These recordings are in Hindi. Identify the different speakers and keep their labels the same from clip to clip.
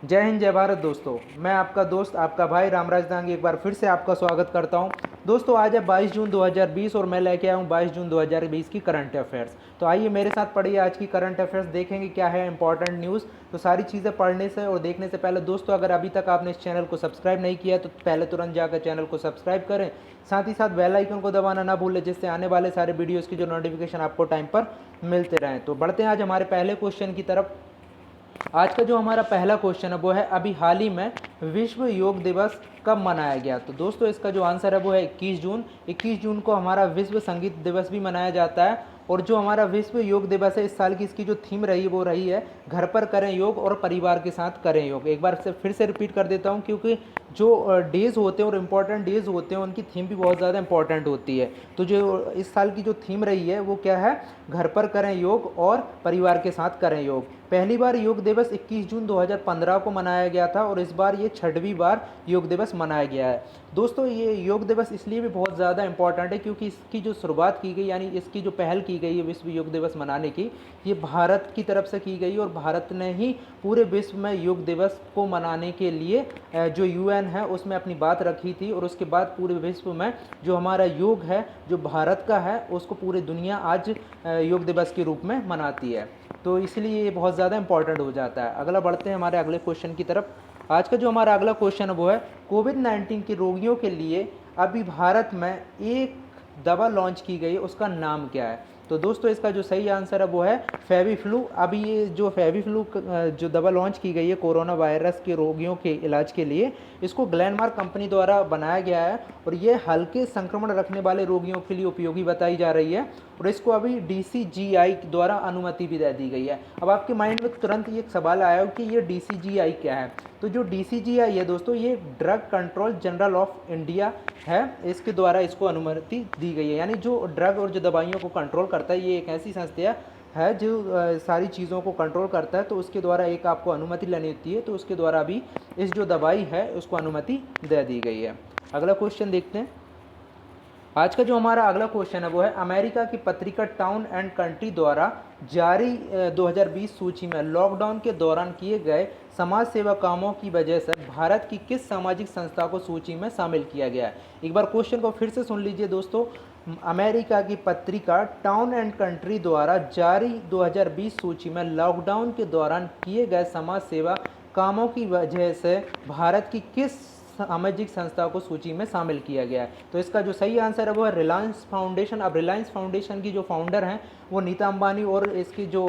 Speaker 1: जय हिंद जय भारत दोस्तों। मैं आपका दोस्त आपका भाई रामराज दांगी एक बार फिर से आपका स्वागत करता हूं। दोस्तों आज है 22 जून 2020 और मैं लेके आया हूं 22 जून 2020 की करंट अफेयर्स। तो आइए मेरे साथ पढ़िए आज की करंट अफेयर्स, देखेंगे क्या है इंपॉर्टेंट न्यूज़। तो सारी चीज़ें पढ़ने से और देखने से पहले दोस्तों अगर अभी तक आपने इस चैनल को सब्सक्राइब नहीं किया तो पहले तुरंत जाकर चैनल को सब्सक्राइब करें। साथ ही साथ बेल आइकन को दबाना ना भूलें, जिससे आने वाले सारे वीडियोज़ की जो नोटिफिकेशन आपको टाइम पर मिलते रहें। तो बढ़ते हैं आज हमारे पहले क्वेश्चन की तरफ। आज का जो हमारा पहला क्वेश्चन है वो है अभी हाल ही में विश्व योग दिवस कब मनाया गया। तो दोस्तों इसका जो आंसर है वो है 21 जून। 21 जून को हमारा विश्व संगीत दिवस भी मनाया जाता है। और जो हमारा विश्व योग दिवस है इस साल की, इसकी जो थीम रही वो रही है घर पर करें योग और परिवार के साथ करें योग। एक बार से फिर से रिपीट कर देता हूँ, क्योंकि जो डेज़ होते हैं और इम्पॉर्टेंट डेज़ होते हैं उनकी थीम भी बहुत ज़्यादा इंपॉर्टेंट होती है। तो जो इस साल की जो थीम रही है वो क्या है, घर पर करें योग और परिवार के साथ करें योग। पहली बार योग दिवस 21 जून 2015 को मनाया गया था और इस बार ये 6वीं बार योग दिवस मनाया गया है। दोस्तों ये योग दिवस इसलिए भी बहुत ज़्यादा इंपॉर्टेंट है क्योंकि इसकी जो शुरुआत की गई, यानी इसकी जो पहल की गई है विश्व योग दिवस मनाने की, ये भारत की तरफ से की गई और भारत ने ही पूरे विश्व में योग दिवस को मनाने के लिए जो यूएन है उसमें अपनी बात रखी थी। और उसके बाद पूरे विश्व में जो हमारा योग है जो भारत का है उसको पूरी दुनिया आज योग दिवस के रूप में मनाती है। तो इसलिए ये बहुत ज़्यादा इंपॉर्टेंट हो जाता है। अगला बढ़ते हैं हमारे अगले क्वेश्चन की तरफ। आज का जो हमारा अगला क्वेश्चन है वो है कोविड-19 के रोगियों के लिए अभी भारत में एक दवा लॉन्च की गई है, उसका नाम क्या है। तो दोस्तों इसका जो सही आंसर है वो है फेविफ्लू। अभी ये जो फेविफ्लू जो दवा लॉन्च की गई है कोरोना वायरस के रोगियों के इलाज के लिए, इसको ग्लेनमार्क कंपनी द्वारा बनाया गया है और ये हल्के संक्रमण रखने वाले रोगियों के लिए उपयोगी बताई जा रही है। और इसको अभी DCGI द्वारा अनुमति भी दे दी गई है। अब आपके माइंड में तुरंत ये सवाल आया कि ये DCGI क्या है। तो जो DCGI है दोस्तों, ये drug control general of India है, इसके द्वारा इसको अनुमति दी गई है। यानी जो ड्रग और जो दवाइयों को कंट्रोल करता है, ये एक ऐसी संस्था है जो सारी चीज़ों को कंट्रोल करता है। तो उसके द्वारा एक आपको अनुमति लेनी होती है, तो उसके द्वारा भी इस जो दवाई है उसको अनुमति दे दी गई है। अगला क्वेश्चन देखते हैं। आज का जो हमारा अगला क्वेश्चन है वो है अमेरिका की पत्रिका टाउन एंड कंट्री द्वारा जारी 2020 सूची में लॉकडाउन के दौरान किए गए समाज सेवा कामों की वजह से भारत की किस सामाजिक संस्था को सूची में शामिल किया गया है। एक बार क्वेश्चन को फिर से सुन लीजिए दोस्तों। अमेरिका की पत्रिका टाउन एंड कंट्री द्वारा जारी 2020 सूची में लॉकडाउन के दौरान किए गए समाज सेवा कामों की वजह से भारत की किस सामाजिक संस्था को सूची में शामिल किया गया है। तो इसका जो सही आंसर है वो है रिलायंस फाउंडेशन। अब रिलायंस फाउंडेशन की जो फाउंडर हैं वो नीता अंबानी और इसकी जो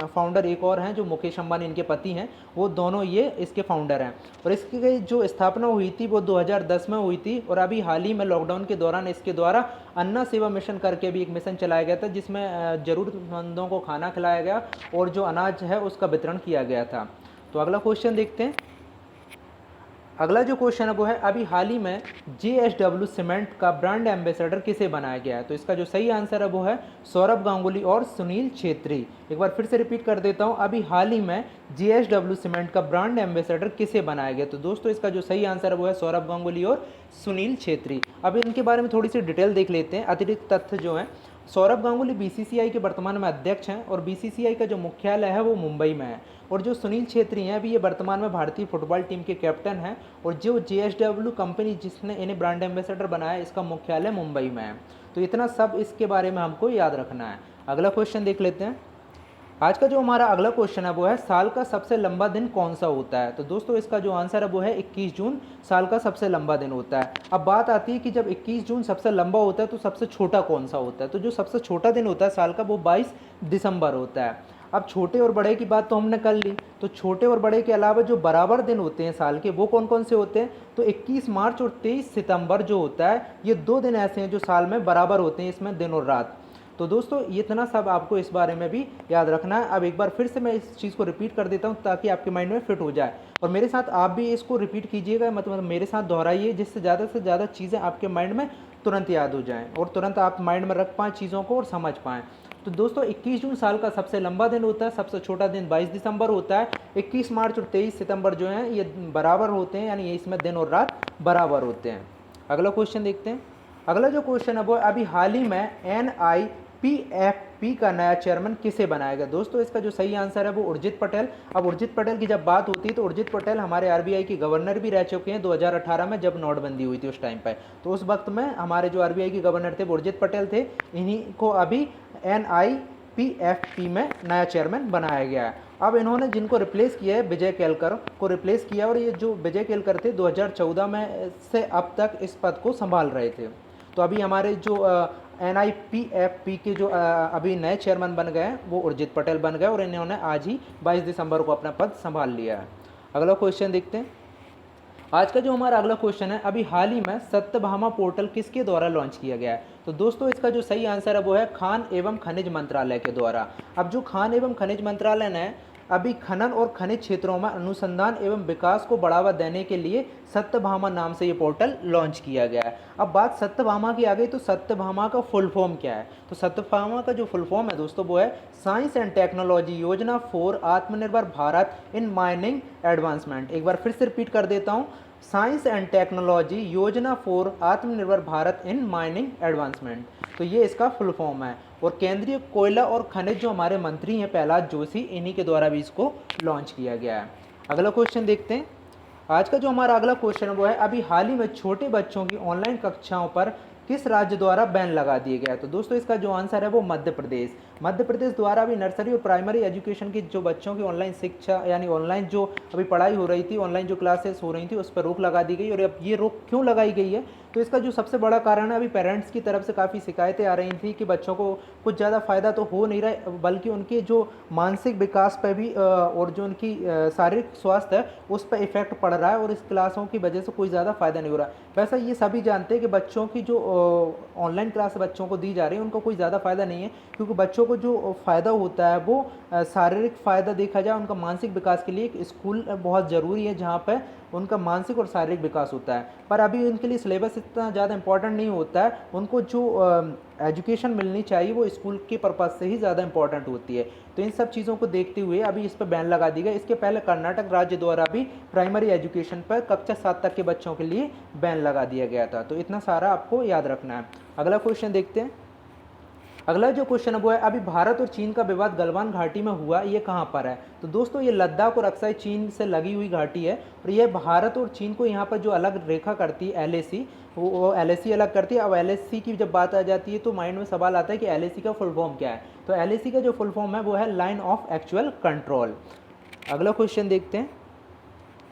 Speaker 1: फाउंडर एक और हैं जो मुकेश अंबानी इनके पति हैं, वो दोनों ये इसके फाउंडर हैं। और इसकी जो स्थापना हुई थी वो 2010 में हुई थी। और अभी हाल ही में लॉकडाउन के दौरान इसके द्वारा अन्ना सेवा मिशन करके भी एक मिशन चलाया गया था, जिसमें ज़रूरतमंदों को खाना खिलाया गया और जो अनाज है उसका वितरण किया गया था। तो अगला क्वेश्चन देखते हैं। अगला जो क्वेश्चन है वो है अभी हाल ही में JSW सीमेंट का ब्रांड एम्बेसडर किसे बनाया गया है। तो इसका जो सही आंसर है वो है सौरभ गांगुली और सुनील छेत्री। एक बार फिर से रिपीट कर देता हूं, अभी हाल ही में JSW सीमेंट का ब्रांड एम्बेसडर किसे बनाया गया। तो दोस्तों इसका जो सही आंसर है वो है सौरभ गांगुली और सुनील छेत्री। अब इनके बारे में थोड़ी सी डिटेल देख लेते हैं, अतिरिक्त तथ्य जो हैं। सौरभ गांगुली BCCI के वर्तमान में अध्यक्ष हैं और BCCI का जो मुख्यालय है वो मुंबई में है। और जो सुनील छेत्री हैं अभी ये वर्तमान में भारतीय फुटबॉल टीम के कैप्टन हैं। और जो JSW कंपनी जिसने इन्हें ब्रांड एम्बेसडर बनाया, इसका मुख्यालय मुंबई में है। तो इतना सब इसके बारे में हमको याद रखना है। अगला क्वेश्चन देख लेते हैं। आज का जो हमारा अगला क्वेश्चन है वो है साल का सबसे लंबा दिन कौन सा होता है। तो दोस्तों इसका जो आंसर है वो है 21 जून साल का सबसे लंबा दिन होता है। अब बात आती है कि जब 21 जून सबसे लंबा होता है तो सबसे छोटा कौन सा होता है। तो जो सबसे छोटा दिन होता है साल का वो 22 दिसंबर होता है। अब छोटे और बड़े की बात तो हमने कर ली, तो छोटे और बड़े के अलावा जो बराबर दिन होते हैं साल के वो कौन कौन से होते हैं। तो 21 मार्च और 23 सितंबर जो होता है, ये 2 दिन ऐसे हैं जो साल में बराबर होते हैं, इसमें दिन और रात। तो दोस्तों इतना सब आपको इस बारे में भी याद रखना है। अब एक बार फिर से मैं इस चीज़ को रिपीट कर देता हूँ ताकि आपके माइंड में फिट हो जाए। और मेरे साथ आप भी इसको रिपीट कीजिएगा, मतलब मेरे साथ दोहराइए, जिससे ज़्यादा चीज़ें आपके माइंड में तुरंत याद हो जाएँ और तुरंत आप माइंड में रख पाएँ चीज़ों को और समझ पाएँ। तो दोस्तों 21 जून साल का सबसे लंबा दिन होता है, सबसे छोटा दिन 22 दिसंबर होता है। 21 मार्च और 23 सितंबर जो हैं ये बराबर होते हैं, यानी इसमें दिन और रात बराबर होते हैं। अगला क्वेश्चन देखते हैं। अगला जो क्वेश्चन है वो अभी हाल ही में PFP का नया चेयरमैन किसे बनाया गया? दोस्तों इसका जो सही आंसर है वो उर्जित पटेल। अब उर्जित पटेल की जब बात होती है तो उर्जित पटेल हमारे RBI के गवर्नर भी रह चुके हैं 2018 में, जब नोटबंदी हुई थी उस टाइम पर। तो उस वक्त में हमारे जो RBI के गवर्नर थे वो उर्जित पटेल थे। इन्हीं को अभी NIPFP में नया चेयरमैन बनाया गया है। अब इन्होंने जिनको रिप्लेस किया है, विजय केलकर को रिप्लेस किया, और ये जो विजय केलकर थे 2014 में से अब तक इस पद को संभाल रहे थे। तो अभी हमारे जो NIPFP के जो अभी नए चेयरमैन बन गए हैं वो उर्जित पटेल बन गए, और इन्होंने आज ही 22 दिसंबर को अपना पद संभाल लिया है। अगला क्वेश्चन देखते हैं। आज का जो हमारा अगला क्वेश्चन है, अभी हाल ही में सत्यभामा पोर्टल किसके द्वारा लॉन्च किया गया है? तो दोस्तों इसका जो सही आंसर है वो है खान एवं खनिज मंत्रालय के द्वारा। अब जो खान एवं खनिज मंत्रालय ने अभी खनन और खनिज क्षेत्रों में अनुसंधान एवं विकास को बढ़ावा देने के लिए सत्यभामा नाम से ये पोर्टल लॉन्च किया गया है। अब बात सत्यभामा की आ गई, तो सत्यभामा का फुल फॉर्म क्या है? तो सत्यभामा का जो फुल फॉर्म है दोस्तों वो है साइंस एंड टेक्नोलॉजी योजना फॉर आत्मनिर्भर भारत इन माइनिंग एडवांसमेंट। एक बार फिर से रिपीट कर देता हूँ, साइंस एंड टेक्नोलॉजी योजना फॉर आत्मनिर्भर भारत इन माइनिंग एडवांसमेंट। तो ये इसका फुल फॉर्म है, और केंद्रीय कोयला और खनिज जो हमारे मंत्री हैं प्रहलाद जोशी, इन्हीं के द्वारा भी इसको लॉन्च किया गया है। अगला क्वेश्चन देखते हैं। आज का जो हमारा अगला क्वेश्चन वो है, अभी हाल ही में छोटे बच्चों की ऑनलाइन कक्षाओं पर किस राज्य द्वारा बैन लगा दिया गया है? तो दोस्तों इसका जो आंसर है वो मध्य प्रदेश। मध्य प्रदेश द्वारा भी नर्सरी और प्राइमरी एजुकेशन की जो बच्चों की ऑनलाइन शिक्षा यानी ऑनलाइन जो अभी पढ़ाई हो रही थी, ऑनलाइन जो क्लासेस हो रही थी, उस पर रोक लगा दी गई। और अब ये रोक क्यों लगाई गई है? तो इसका जो सबसे बड़ा कारण है, अभी पेरेंट्स की तरफ से काफ़ी शिकायतें आ रही थी कि बच्चों को कुछ ज़्यादा फ़ायदा तो हो नहीं रहा है, बल्कि उनके जो मानसिक विकास पर भी और जो उनकी शारीरिक स्वास्थ्य है उस पर इफेक्ट पड़ रहा है, और इस क्लासों की वजह से कोई ज़्यादा फ़ायदा नहीं हो रहा। वैसा ये सभी जानते हैं कि बच्चों की जो ऑनलाइन क्लास बच्चों को दी जा रही है उनको कोई ज़्यादा फ़ायदा नहीं है, क्योंकि बच्चों को जो फ़ायदा होता है वो शारीरिक फ़ायदा देखा जाए, उनका मानसिक विकास के लिए एक स्कूल बहुत ज़रूरी है जहाँ पर उनका मानसिक और शारीरिक विकास होता है। पर अभी उनके लिए सिलेबस इतना ज़्यादा इंपॉर्टेंट नहीं होता है, उनको जो एजुकेशन मिलनी चाहिए वो स्कूल के पर्पज़ से ही ज़्यादा इंपॉर्टेंट होती है। तो इन सब चीज़ों को देखते हुए अभी इस पर बैन लगा दी गई। इसके पहले कर्नाटक राज्य द्वारा भी प्राइमरी एजुकेशन पर कक्षा 7 तक के बच्चों के लिए बैन लगा दिया गया था। तो इतना सारा आपको याद रखना है। अगला क्वेश्चन देखते हैं। अगला जो क्वेश्चन है वो है, अभी भारत और चीन का विवाद गलवान घाटी में हुआ, ये कहाँ पर है? तो दोस्तों ये लद्दाख और अक्साई चीन से लगी हुई घाटी है, और ये भारत और चीन को यहाँ पर जो अलग रेखा करती है LAC, वो LAC अलग करती है। अब LAC की जब बात आ जाती है तो माइंड में सवाल आता है कि LAC का फुल फॉर्म क्या है? तो LAC का जो फुल फॉर्म है वो है लाइन ऑफ एक्चुअल कंट्रोल। अगला क्वेश्चन देखते हैं।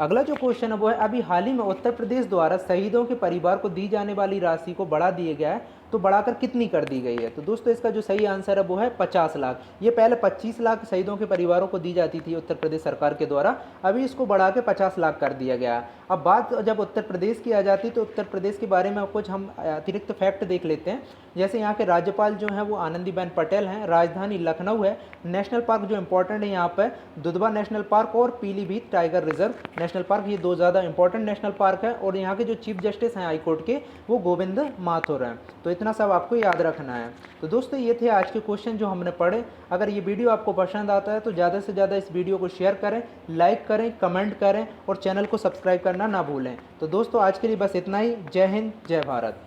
Speaker 1: अगला जो क्वेश्चन है वो है, अभी हाल ही में उत्तर प्रदेश द्वारा शहीदों के परिवार को दी जाने वाली राशि को बढ़ा दिया गया है, तो बढ़ाकर कितनी कर दी गई है? तो दोस्तों इसका जो सही आंसर है वो है 50 लाख। ये पहले 25 लाख शहीदों के परिवारों को दी जाती थी उत्तर प्रदेश सरकार के द्वारा, अभी इसको बढ़ा के 50 लाख कर दिया गया। अब बात जब उत्तर प्रदेश की आ जाती तो उत्तर प्रदेश के बारे में कुछ हम अतिरिक्त फैक्ट देख लेते हैं। जैसे यहाँ के राज्यपाल जो हैं वो आनंदीबेन पटेल हैं, राजधानी लखनऊ है, नेशनल पार्क जो इंपॉर्टेंट है यहाँ पर दुधवा नेशनल पार्क और Pilibhit tiger reserve national park, ये दो ज़्यादा इंपॉर्टेंट नेशनल पार्क है। और यहाँ के जो चीफ जस्टिस हैं हाईकोर्ट के वो गोविंद माथुर हैं। तो इतना सब आपको याद रखना है। तो दोस्तों ये थे आज के क्वेश्चन जो हमने पढ़े। अगर ये वीडियो आपको पसंद आता है तो ज़्यादा से ज़्यादा इस वीडियो को शेयर करें, लाइक करें, कमेंट करें और चैनल को सब्सक्राइब करना ना भूलें। तो दोस्तों आज के लिए बस इतना ही। जय हिंद, जय भारत।